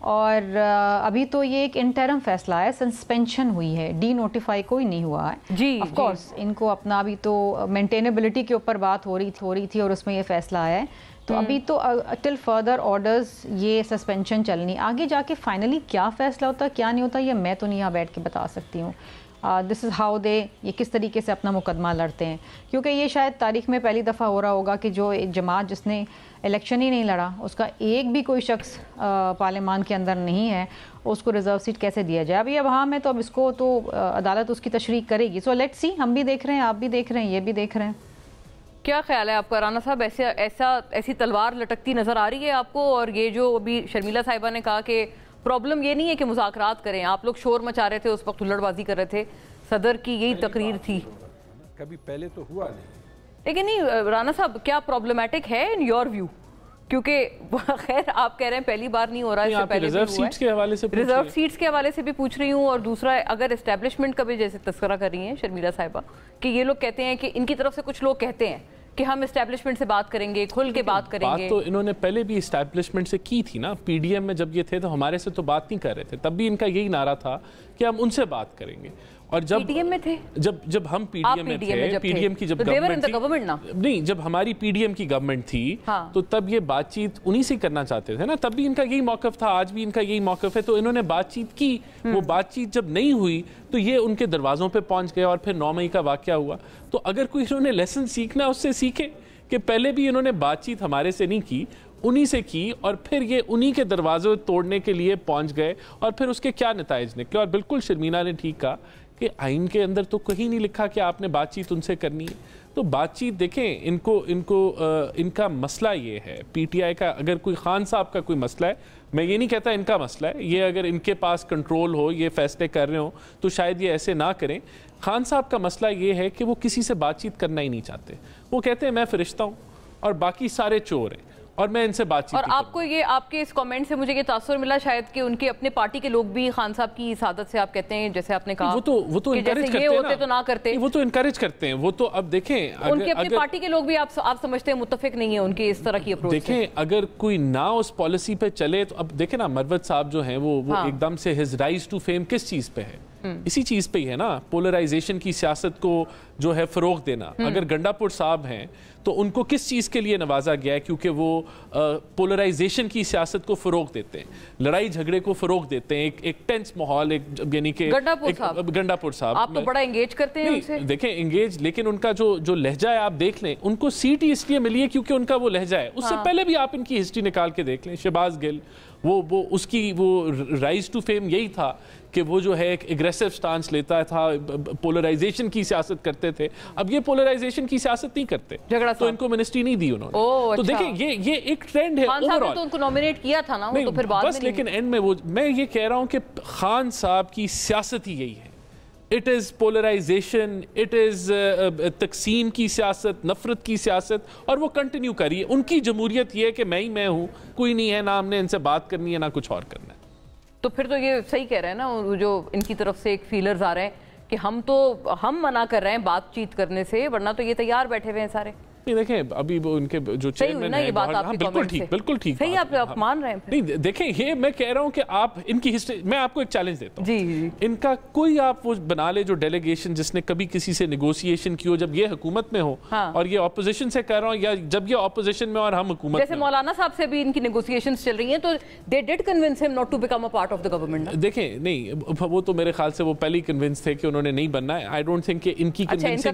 اور ابھی تو یہ ایک انٹرم فیصلہ ہے, سسپینشن ہوئی ہے, ڈی نوٹیفائی کوئی نہیں ہوا ہے جی. آف کورس ان کو اپنا ابھی تو مینٹینیبلٹی کے اوپر بات ہو رہی تھی اور اس میں یہ فیصلہ آیا ہے, تو ابھی تو ٹل فردر آرڈرز یہ سسپینشن چلنی, آگے جا کے فائنلی کیا فیصلہ ہوتا ہے کیا نہیں ہوتا یہ میں تو نہیں یہاں بیٹھ کے بتا سکتی ہوں. دس از ہاؤ دے, یہ کس طریقے سے اپنا مقدمہ لڑتے ہیں, کیونکہ یہ شاید تاریخ میں پہلی دفعہ ہو رہا ہوگا کہ جو جماعت جس نے الیکشن ہی نہیں لڑا اس کا ایک بھی کوئی شخص پارلیمان کے اندر نہیں ہے, اس کو ریزرو سیٹ کیسے دیا جائے. ابھی اب ہاں میں تو اب اس کو تو عدالت اس کی تشریح کرے گی. سو لیٹس سی, ہم بھی دیکھ رہے ہیں, آپ بھی دیکھ رہے ہیں, یہ بھی دیکھ رہے ہیں. کیا خیال ہے آپ کا رانا صاحب, ایسی تلوار لٹکتی نظر آ رہی ہے آپ کو؟ اور یہ جو ابھی شرمیلہ صاحبہ نے کہا کہ پرابلم یہ نہیں ہے کہ مذاکرات کریں, آپ لوگ شور مچا رہے تھے اس وقت, ہلڑ بازی کر رہے تھے, صدر کی یہی تقریر تھی, کبھی پہلے تو ہوا نہیں. لیکن نہیں رانا صاحب, کیا پرابلمٹک ہے ان یور ویو؟ کیونکہ خیر آپ کہہ رہے ہیں پہلی بار نہیں ہو رہا, اس سے پہلے ریزرو سیٹس کے حوالے سے ریزرو سیٹس کے حوالے سے بھی پوچھ رہی ہوں, اور دوسرا اگر اسٹیبلشمنٹ کا بھی جیسے تذکرہ کر رہی ہیں شرمیلہ صاحبہ کہ یہ لوگ کہتے ہیں کہ ان کی طرف سے کچھ لوگ کہتے ہیں کہ ہم اسٹیبلشمنٹ سے بات کریں گے, کھل کے بات کریں گے. بات تو انہوں نے پہلے بھی اسٹیبلشمنٹ سے کی تھی نا, پی ڈی ایم میں جب یہ تھے تو ہمارے سے تو بات نہیں کر رہے تھے, تب بھی ان کا یہی نعرہ تھا کہ ہم ان سے بات کریں گے. اور جب پی ڈی ایم میں تھے, جب ہم پی ڈی ایم میں تھے, پی ڈی ایم کی جب گورنمنٹ نہیں, جب ہماری پی ڈی ایم کی گورنمنٹ تھی تو تب یہ بات چیت انہی سے کرنا چاہتے تھے نا, تب بھی ان کا یہی موقف تھا, آج بھی ان کا یہی موقف ہے. تو انہوں نے بات چیت کی, وہ بات چیت جب نہیں ہوئی تو یہ ان کے دروازوں پہ پہنچ گئے, اور پھر 9 مئی کا واقعہ ہوا. تو اگر کوئی انہوں نے لیسن سیکھنا اس سے سیکھے کہ پہلے بھی انہوں نے بات چیت ہمارے سے نہیں کی, انہی سے کی, اور پھر یہ انہی کے دروازے توڑنے کے لیے پہنچ گئے, اور پھر اس کے کیا نتائج نکلے. اور بالکل شرمیلہ نے ٹھیک کہا کہ آئین کے اندر تو کہیں نہیں لکھا کہ آپ نے بات چیت ان سے کرنی ہے. تو بات چیت دیکھیں, ان کا مسئلہ یہ ہے, پی ٹی آئی کا اگر کوئی خان صاحب کا کوئی مسئلہ ہے, میں یہ نہیں کہتا ان کا مسئلہ ہے, یہ اگر ان کے پاس کنٹرول ہو, یہ فیصلے کر رہے ہوں تو شاید یہ ایسے نہ کریں. خان صاحب کا مسئلہ یہ ہے کہ وہ کسی سے بات چیت کرنا ہی نہیں چاہتے, وہ کہتے ہیں میں فرشتہ ہوں اور باقی سارے چور ہیں اور میں ان سے بات چیت. اور آپ کو یہ, آپ کے اس کامنٹ سے مجھے یہ تاثر ملا شاید کہ ان کے اپنے پارٹی کے لوگ بھی خان صاحب کی اس عادت سے, آپ کہتے ہیں جیسے آپ نے کہا, وہ تو انکریج کرتے ہیں, تو نہ کرتے, وہ تو انکریج کرتے ہیں. وہ تو اب دیکھیں ان کے اپنے پارٹی کے لوگ بھی آپ سمجھتے ہیں متفق نہیں ہیں ان کی اس طرح کی اپروچ سے. دیکھیں اگر کوئی نہ اس پالیسی پہ چلے تو اب دیکھیں نا, مروت صاحب جو ہیں وہ ایک دم سے his rise to fame کس چیز پہ ہے, اسی چیز پہ ہی ہے نا, پولرائزیشن کی سیاست کو جو ہے فروغ دینا. اگر گنڈا پور صاحب ہیں تو ان کو کس چیز کے لیے نوازا گیا ہے؟ کیونکہ وہ پولرائزیشن کی سیاست کو فروغ دیتے ہیں, لڑائی جھگڑے کو فروغ دیتے ہیں, ایک ٹینس ماحول, یعنی کہ گنڈا پور صاحب آپ تو بڑا انگیج کرتے ہیں ان سے. دیکھیں انگیج, لیکن ان کا جو لہجہ ہے آپ دیکھ لیں, ان کو سیٹ ہی اس لیے ملی ہے کیونکہ ان کا وہ لہجہ ہے. اس سے پہلے بھی آپ ان کی ہسٹری نکال کے دیکھ لیں, شہباز گل, وہ اس کی وہ رائز ٹو فیم یہی تھا کہ وہ جو ہے ایک اگریسو سٹانس لیتا تھا, پولرائزیشن کی سیاست کرتے تھے. اب یہ پولرائزیشن کی سیاست نہیں کرتے, تو ان کو منسٹری نہیں دی انہوں نے. تو دیکھیں یہ ایک ٹرینڈ ہے خان صاحب نے تو ان کو نومینیٹ کیا تھا نا, وہ تو پھر بعد میں. بس لیکن اینڈ میں میں یہ کہہ رہا ہوں کہ خان صاحب کی سیاست ہی یہی ہے. It is polarization, it is تقسیم کی سیاست, نفرت کی سیاست, اور وہ کنٹینیو کریے. ان کی جمہوریت یہ ہے کہ میں ہی میں ہوں, کوئی نہیں ہے, نہ ہم نے ان سے بات کرنی ہے نہ کچھ اور کرنا ہے. تو پھر تو یہ صحیح کہہ رہے ہیں نا, جو ان کی طرف سے ایک فیلرز آ رہے ہیں کہ ہم منع کر رہے ہیں بات چیت کرنے سے, ورنہ تو یہ تیار بیٹھے ہوئے ہیں سارے. نہیں دیکھیں ابھی وہ ان کے جو چیئرمین ہیں, بالکل ٹھیک صحیح, آپ مان رہے ہیں. نہیں دیکھیں, یہ میں کہہ رہا ہوں کہ آپ ان کی ہسٹری, میں آپ کو ایک چیلنج دیتا ہوں. جی, ان کا کوئی آپ وہ بنا لے جو ڈیلیگیشن جس نے کبھی کسی سے نیگوسیشن کی ہو, جب یہ حکومت میں ہو, اور یہ اپوزیشن سے کہہ رہا ہوں, یا جب یہ اپوزیشن میں اور ہم حکومت میں. جیسے مولانا صاحب سے بھی ان کی نیگوسیشنز چل رہی ہیں, تو they did convince him not to become a part of the government. دیکھیں نہیں, وہ تو میرے خیال سے وہ پہلے ہی کنونس تھے کہ انہوں نے نہیں بننا ہے. I don't think کہ ان کی کنونسنگ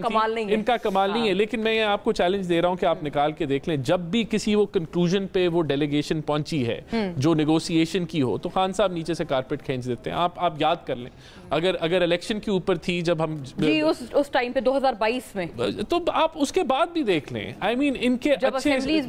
ان کا کمال نہیں ہے. لیکن میں آپ کو چیلنج دے رہا ہوں کہ آپ نکال کے دیکھ لیں, جب بھی کسی وہ کنکلوژن پہ وہ ڈیلیگیشن پہنچی ہے جو نیگوسیشن کی ہو, تو خان صاحب نیچے سے کارپیٹ کھینچ دیتے ہیں. آپ یاد کر لیں, اگر الیکشن کے اوپر تھی جب ہم جی اس ٹائم پہ 2022 میں, تو آپ اس کے بعد بھی دیکھ لیں. آئی مین ان کے اچھے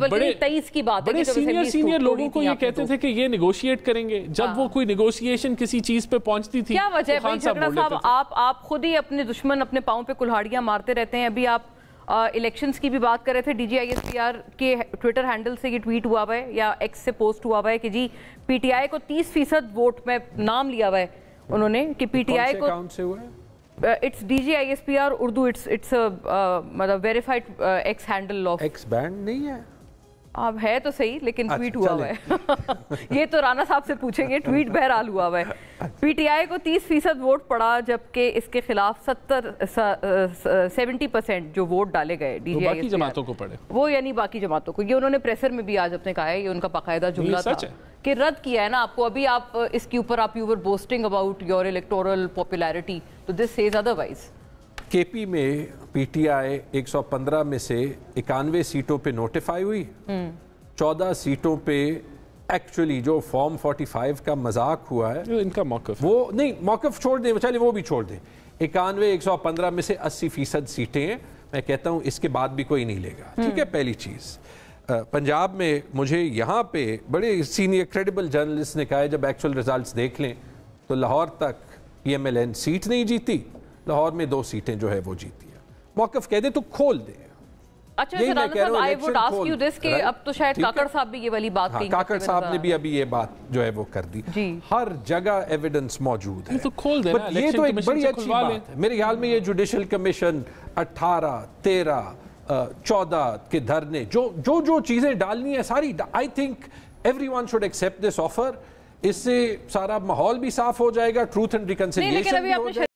بڑے سینئر لوگوں کو یہ کہتے تھے کہ یہ نیگوشیٹ کریں گے, جب وہ کوئی نیگوشیشن کسی چیز پہ پہنچتی تھی. کیا وجہ ہے جھگڑا صاحب, آپ خود ہی اپنے دشمن اپنے پاؤں پہ کلہاڑیاں مارتے رہتے ہیں. ابھی آپ الیکشنز کی بھی بات کر رہے تھے, D G I S P R کے ٹویٹر ہینڈل سے یہ ٹویٹ ہوا ہوا ہے یا ایکس سے پوسٹ ہوا ہوا ہے کہ جی پی ٹی آئی کو 30% ووٹ میں نام لیا ہوا ہے انہوں نے, کہ پی ٹی آئی کو it's D G I S P R Urdu, it's مطلب verified X handle of. X banned نہیں ہے, اب ہے تو صحیح لیکن ٹویٹ ہوا ہوا ہے یہ تو رانا صاحب سے پوچھیں گے. ٹویٹ بہرحال ہوا ہوا ہے. پی ٹی آئی کو 30% ووٹ پڑا جبکہ اس کے خلاف 70% جو ووٹ ڈالے گئے ڈی جی آئی باقی جماعتوں کو پڑے, وہ یعنی باقی جماعتوں کو. یہ انہوں نے پریسر میں بھی آج اپنے کہا ہے, یہ ان کا باقاعدہ جملہ تھا کہ رد کیا ہے نا آپ کو. ابھی آپ اس کے اوپر آپ you were boosting about your electoral popularity, تو دس سیز ادروائز. کے پی میں پی ٹی آئی 115 میں سے 91 سیٹوں پہ نوٹیفائی ہوئی, 14 سیٹوں پہ ایکچولی جو فارم 45 کا مذاق ہوا ہے ان کا موقف, وہ نہیں موقف چھوڑ دیں, چلے وہ بھی چھوڑ دیں. 91 115 میں سے 80% سیٹیں ہیں. میں کہتا ہوں اس کے بعد بھی کوئی نہیں لے گا. ٹھیک ہے, پہلی چیز. پنجاب میں مجھے یہاں پہ بڑے سینئر کریڈیبل جرنلسٹ نے کہا ہے جب ایکچوئل ریزلٹس دیکھ لیں تو لاہور تک پی ایم ایل این سیٹ نہیں جیتی, لاہور میں 2 سیٹیں جو ہے وہ جیتی ہیں. موقف کہہ دیں تو کھول دیں. اچھا رانا صاحب, I would ask you this کہ اب تو شاید کاکڑ صاحب بھی یہ والی بات کہیں, کاکڑ صاحب نے بھی ابھی یہ بات جو ہے وہ کر دی. ہر جگہ ایویڈنس موجود ہے, تو کھول دیں. یہ تو ایک بڑی اچھی بات ہے میرے خیال میں. یہ جوڈیشل کمیشن 18 13 14 کے دھرنے جو چیزیں ڈالنی ہے ساری, I think every one should accept this offer. اس سے سارا ماحول بھی صاف ہو جائے گا, ٹروتھ اینڈ ریکنسیلیشن بھی ہو جائے گا.